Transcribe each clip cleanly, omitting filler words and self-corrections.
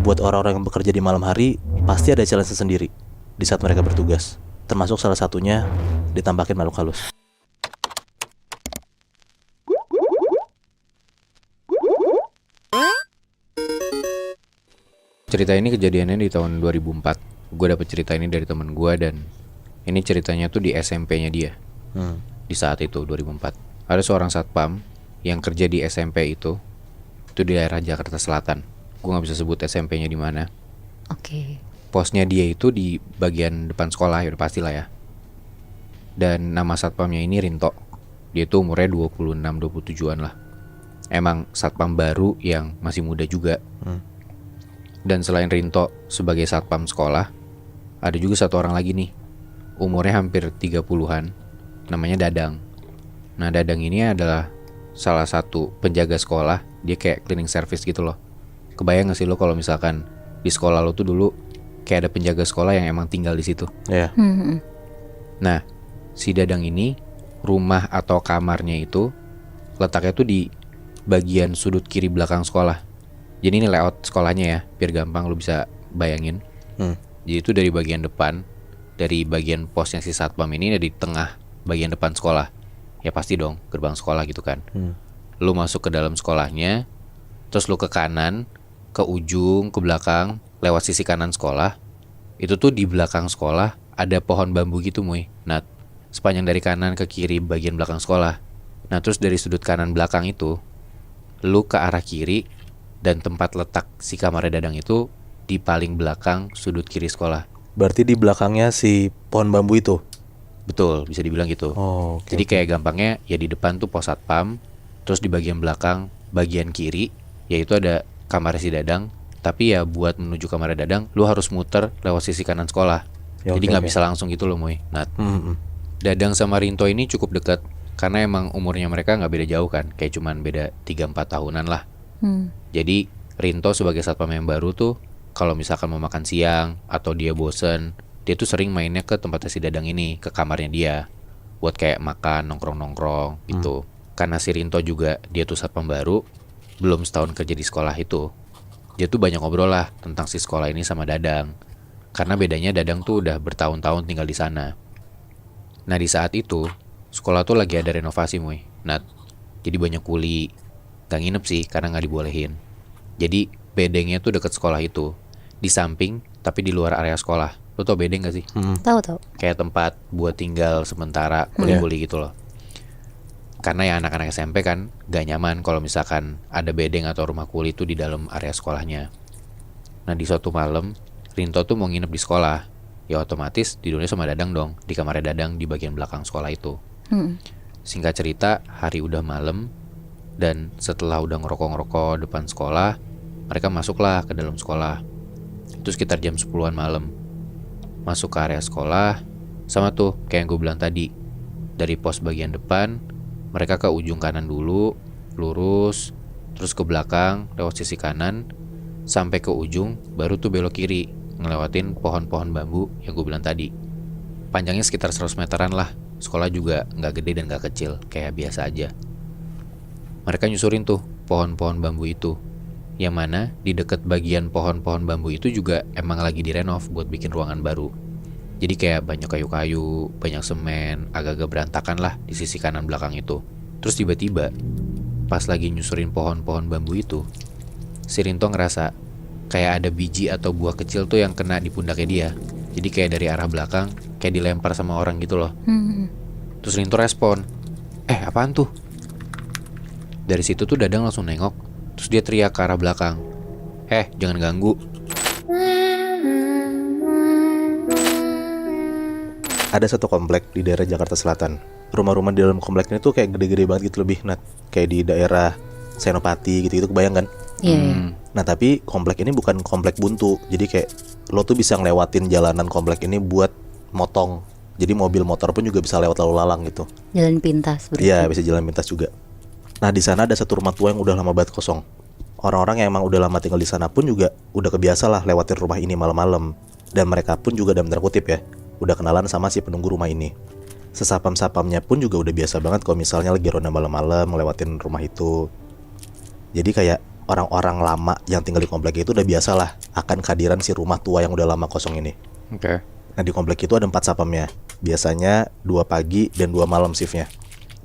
buat orang-orang yang bekerja di malam hari pasti ada challenge sendiri di saat mereka bertugas. Termasuk salah satunya ditampakin makhluk halus. Cerita ini kejadiannya di tahun 2004. Gue dapet cerita ini dari temen gue dan ini ceritanya tuh di SMP-nya dia. Di saat itu 2004. Ada seorang satpam yang kerja di SMP itu di daerah Jakarta Selatan. Gue nggak bisa sebut SMP-nya di mana. Oke. Posnya dia itu di bagian depan sekolah, ya udah pastilah ya. Dan nama satpamnya ini Rinto. Dia tuh umurnya 26-27an lah. Emang satpam baru yang masih muda juga. Dan selain Rinto sebagai satpam sekolah, ada juga satu orang lagi nih. Umurnya hampir 30-an. Namanya Dadang. Nah, Dadang ini adalah salah satu penjaga sekolah. Dia kayak cleaning service gitu loh. Kebayang gak sih lo kalau misalkan di sekolah lo tuh dulu kayak ada penjaga sekolah yang emang tinggal di situ. Iya. Nah, si Dadang ini rumah atau kamarnya itu letaknya tuh di bagian sudut kiri belakang sekolah. Jadi ini layout sekolahnya ya, biar gampang lo bisa bayangin. Jadi itu dari bagian depan, dari bagian posnya si satpam ini ada di tengah bagian depan sekolah. Ya pasti dong, gerbang sekolah gitu kan. Lo masuk ke dalam sekolahnya, terus lo ke kanan, ke ujung, ke belakang, lewat sisi kanan sekolah. Itu tuh di belakang sekolah ada pohon bambu gitu Muy. Nah, sepanjang dari kanan ke kiri bagian belakang sekolah. Nah, terus dari sudut kanan belakang itu lu ke arah kiri, dan tempat letak si kamar Dadang itu di paling belakang sudut kiri sekolah. Berarti di belakangnya si pohon bambu itu? Betul, bisa dibilang gitu. Jadi kayak gampangnya ya di depan tuh pos satpam, terus di bagian belakang bagian kiri yaitu ada kamar si Dadang. Tapi ya buat menuju kamar Dadang lu harus muter lewat sisi kanan sekolah. Jadi gak bisa langsung gitu loh Muy. Nah, Dadang sama Rinto ini cukup dekat karena emang umurnya mereka gak beda jauh kan. Kayak cuman beda 3-4 tahunan lah. Jadi Rinto sebagai satpam yang baru tuh kalau misalkan mau makan siang atau dia bosen, dia tuh sering mainnya ke tempatnya si Dadang ini, ke kamarnya dia, buat kayak makan, nongkrong-nongkrong gitu. Karena si Rinto juga dia tuh satpam baru, belum setahun kerja di sekolah itu, dia tuh banyak ngobrol lah tentang si sekolah ini sama Dadang. Karena bedanya Dadang tuh udah bertahun-tahun tinggal di sana. Nah di saat itu sekolah tuh lagi ada renovasi Muy. Nah jadi banyak kuli. Gak nginep sih karena gak dibolehin. Jadi bedengnya tuh deket sekolah itu, di samping tapi di luar area sekolah. Lo tau bedeng gak sih? Tahu. Kayak tempat buat tinggal sementara, kuli-kuli gitu loh. Karena ya anak-anak SMP kan gak nyaman kalau misalkan ada bedeng atau rumah kuli itu di dalam area sekolahnya. Nah di suatu malam Rinto tuh mau nginep di sekolah. Ya otomatis tidurnya sama Dadang dong, di kamarnya Dadang di bagian belakang sekolah itu. Singkat cerita, hari udah malam, dan setelah udah ngerokok-ngerokok depan sekolah, mereka masuklah ke dalam sekolah. Itu sekitar jam 10-an malam. Masuk ke area sekolah, sama tuh kayak yang gue bilang tadi. Dari pos bagian depan, mereka ke ujung kanan dulu, lurus, terus ke belakang, lewat sisi kanan, sampai ke ujung, baru tuh belok kiri, ngelewatin pohon-pohon bambu yang gue bilang tadi. Panjangnya sekitar 100 meteran lah. Sekolah juga gak gede dan gak kecil, kayak biasa aja. Mereka nyusurin tuh pohon-pohon bambu itu, yang mana di dekat bagian pohon-pohon bambu itu juga emang lagi direnov buat bikin ruangan baru. Jadi kayak banyak kayu-kayu, banyak semen, agak-agak berantakan lah di sisi kanan belakang itu. Terus tiba-tiba pas lagi nyusurin pohon-pohon bambu itu, si Rinto ngerasa kayak ada biji atau buah kecil tuh yang kena di pundaknya dia. Jadi kayak dari arah belakang kayak dilempar sama orang gitu loh. Terus Rinto respon, apaan tuh? Dari situ tuh Dadang langsung nengok. Terus dia teriak ke arah belakang, jangan ganggu. Ada satu komplek di daerah Jakarta Selatan. Rumah-rumah di dalam komplek ini tuh kayak gede-gede banget gitu lebih, Nat. Kayak di daerah Senopati gitu-gitu, kebayang kan? Nah tapi komplek ini bukan komplek buntu. Jadi kayak lo tuh bisa ngelewatin jalanan komplek ini buat motong. Jadi mobil motor pun juga bisa lewat lalu lalang gitu. Jalan pintas berarti. Iya, bisa jalan pintas juga. Nah di sana ada satu rumah tua yang udah lama banget kosong. Orang-orang yang emang udah lama tinggal di sana pun juga udah kebiasa lah lewatin rumah ini malam-malam. Dan mereka pun juga dalam tanda kutip ya, udah kenalan sama si penunggu rumah ini. Sesapam-sapamnya pun juga udah biasa banget kalau misalnya lagi ronda malam-malam ngelewatin rumah itu. Jadi kayak orang-orang lama yang tinggal di komplek itu udah biasa lah akan kehadiran si rumah tua yang udah lama kosong ini. Oke. Nah di komplek itu ada 4 sapamnya. Biasanya 2 pagi dan 2 malam shiftnya.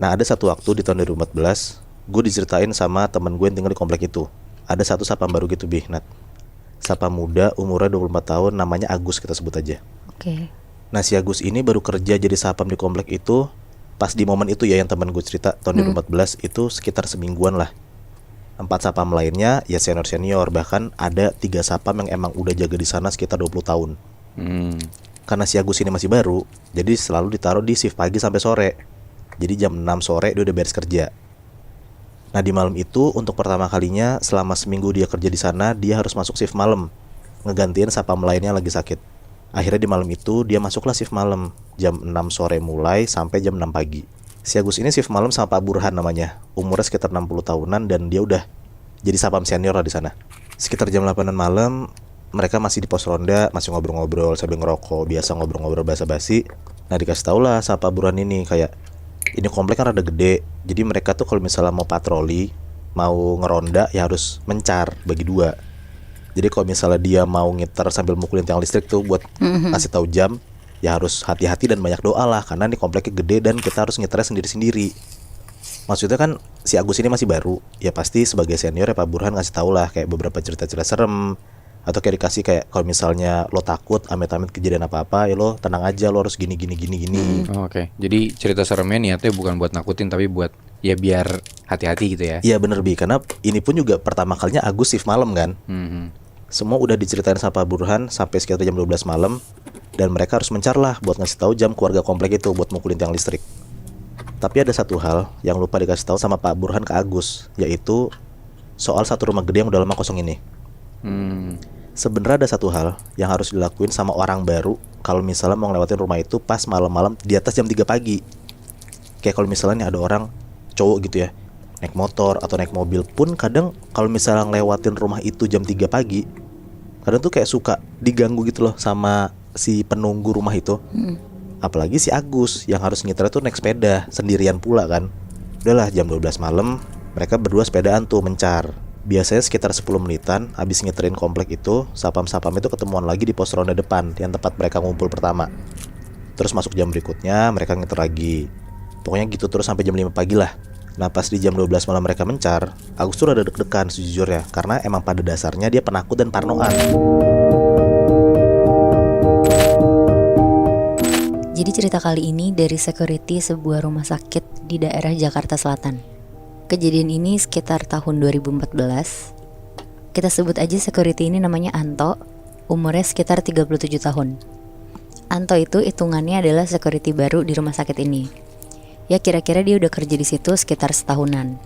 Nah ada satu waktu di tahun 2014, gue diceritain sama temen gue yang tinggal di komplek itu. Ada satu sapam baru gitu Nat. Sapam muda umurnya 24 tahun, namanya Agus kita sebut aja. Oke. Nah si Agus ini baru kerja jadi sapam di komplek itu pas di momen itu ya yang temen gue cerita tahun 2014 itu sekitar semingguan lah. 4 sapam lainnya ya senior-senior, bahkan ada 3 sapam yang emang udah jaga di sana sekitar 20 tahun. Karena si Agus ini masih baru, jadi selalu ditaruh di shift pagi sampai sore. Jadi jam 6 sore dia udah beres kerja. Nah di malam itu untuk pertama kalinya selama seminggu dia kerja di sana, dia harus masuk shift malam, ngegantiin sapam lainnya lagi sakit. Akhirnya di malam itu dia masuklah shift malam, jam 6 sore mulai sampai jam 6 pagi. Si Agus ini shift malam sama Pak Burhan namanya, umurnya sekitar 60 tahunan dan dia udah jadi sapam senior lah di sana. Sekitar jam 8 malam mereka masih di pos ronda, masih ngobrol-ngobrol sambil ngerokok, biasa ngobrol-ngobrol basa-basi. Nah dikasih tau lah sama Pak Burhan ini kayak, ini komplek kan rada gede, jadi mereka tuh kalau misalnya mau patroli, mau ngeronda ya harus mencar, bagi 2. Jadi kalau misalnya dia mau ngiter sambil mukulin tiang listrik tuh buat kasih tahu jam, ya harus hati-hati dan banyak doa lah, karena ini kompleknya gede dan kita harus ngiternya sendiri-sendiri. Maksudnya kan si Agus ini masih baru, ya pasti sebagai senior ya Pak Burhan ngasih tau lah kayak beberapa cerita-cerita serem, atau kayak dikasih kayak kalau misalnya lo takut amit-amit kejadian apa-apa ya lo tenang aja, lo harus gini. Oke. Jadi cerita seremnya niatnya bukan buat nakutin tapi buat ya biar hati-hati gitu ya. Iya bener Bi, karena ini pun juga pertama kalinya Agus shift malam kan. Semua udah diceritain sama Pak Burhan sampai sekitar jam 12 malam. Dan mereka harus mencar lah buat ngasih tahu jam keluarga komplek itu buat mukulin tiang listrik. Tapi ada satu hal yang lupa dikasih tahu sama Pak Burhan ke Agus, yaitu soal satu rumah gede yang udah lama kosong ini. Sebenarnya ada satu hal yang harus dilakuin sama orang baru kalau misalnya mau ngelewatin rumah itu pas malam-malam di atas jam 3 pagi. Kayak kalau misalnya nih ada orang cowok gitu ya, naik motor atau naik mobil pun kadang kalau misalnya ngelewatin rumah itu jam 3 pagi, kadang tuh kayak suka diganggu gitu loh sama si penunggu rumah itu. Apalagi si Agus yang harus nyetir tuh naik sepeda sendirian pula kan. Udahlah jam 12 malam mereka berdua sepedaan tuh mencar. Biasanya sekitar 10 menitan habis nyeterin komplek itu, sapam-sapam itu ketemuan lagi di pos ronda depan yang tempat mereka ngumpul pertama. Terus masuk jam berikutnya mereka nyeter lagi. Pokoknya gitu terus sampai jam 5 pagi lah. Nah pas di jam 12 malam mereka mencar, Agus tuh rada deg-degan sejujurnya, karena emang pada dasarnya dia penakut dan parnoan. Jadi cerita kali ini dari security sebuah rumah sakit di daerah Jakarta Selatan. Kejadian ini sekitar tahun 2014. Kita sebut aja security ini namanya Anto, umurnya sekitar 37 tahun. Anto itu hitungannya adalah security baru di rumah sakit ini. Ya kira-kira dia udah kerja di situ sekitar setahunan.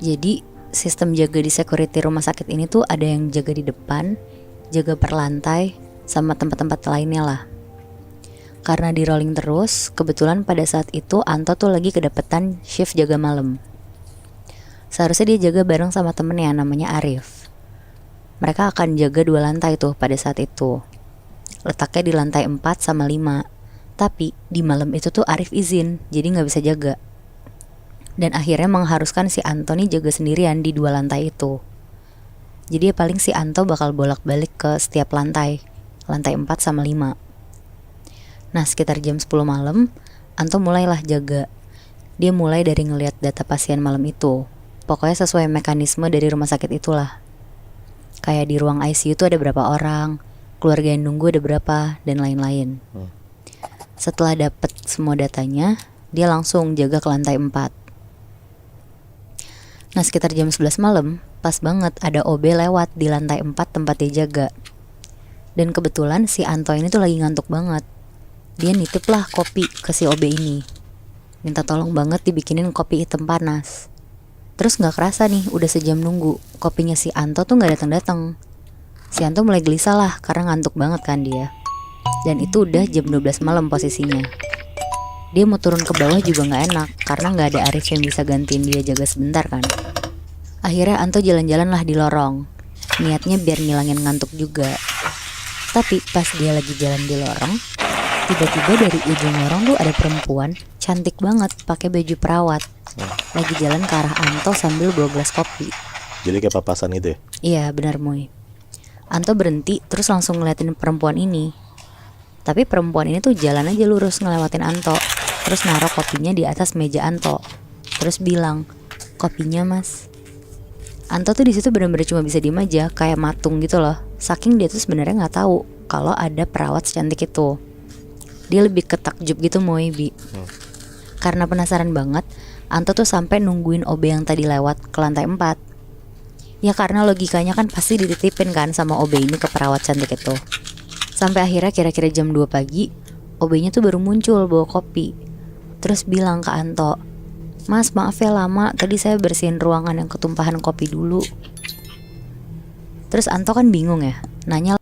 Jadi sistem jaga di security rumah sakit ini tuh ada yang jaga di depan, jaga per lantai, sama tempat-tempat lainnya lah. Karena di rolling terus, kebetulan pada saat itu Anto tuh lagi kedapetan shift jaga malam. Seharusnya dia jaga bareng sama temennya namanya Arif. Mereka akan jaga 2 lantai tuh pada saat itu. Letaknya di lantai 4 sama 5. Tapi di malam itu tuh Arif izin, jadi gak bisa jaga. Dan akhirnya mengharuskan si Anto nih jaga sendirian di 2 lantai itu. Jadi ya paling si Anto bakal bolak-balik ke setiap lantai 4 sama 5. Nah sekitar jam 10 malam, Anto mulailah jaga. Dia mulai dari ngelihat data pasien malam itu. Pokoknya sesuai mekanisme dari rumah sakit itulah. Kayak di ruang ICU tuh ada berapa orang, keluarga yang nunggu ada berapa, dan lain-lain. Setelah dapet semua datanya, dia langsung jaga ke lantai 4. Nah sekitar jam 11 malam, pas banget ada OB lewat di lantai 4 tempat dia jaga. Dan kebetulan si Anto ini tuh lagi ngantuk banget. Dia nitip lah kopi ke si OB ini. Minta tolong banget dibikinin kopi hitam panas. Terus gak kerasa nih udah sejam nunggu, kopinya si Anto tuh gak datang-datang. Si Anto mulai gelisah lah karena ngantuk banget kan dia. Dan itu udah jam 12 malam posisinya. Dia mau turun ke bawah juga gak enak karena gak ada Arif yang bisa gantiin dia jaga sebentar kan. Akhirnya Anto jalan-jalan lah di lorong. Niatnya biar ngilangin ngantuk juga. Tapi pas dia lagi jalan di lorong, tiba-tiba dari ujung lorong tuh ada perempuan cantik banget pakai baju perawat. Lagi jalan ke arah Anto sambil bawa gelas kopi. Jadi kayak papasan gitu ya? Iya benar Moy. Anto berhenti terus langsung ngeliatin perempuan ini. Tapi perempuan ini tuh jalan aja lurus ngelewatin Anto. Terus naruh kopinya di atas meja Anto. Terus bilang, "Kopinya Mas." Anto tuh di situ benar-benar cuma bisa diem aja, kayak matung gitu loh. Saking dia tuh sebenarnya nggak tahu kalau ada perawat secantik itu. Dia lebih ketakjub gitu Moy Bi. Karena penasaran banget, Anto tuh sampai nungguin OB yang tadi lewat ke lantai 4. Ya karena logikanya kan pasti dititipin kan sama OB ini ke perawat cantik itu. Sampai akhirnya kira-kira jam 2 pagi, OB-nya tuh baru muncul bawa kopi. Terus bilang ke Anto, "Mas maaf ya lama, tadi saya bersihin ruangan yang ketumpahan kopi dulu." Terus Anto kan bingung ya, nanya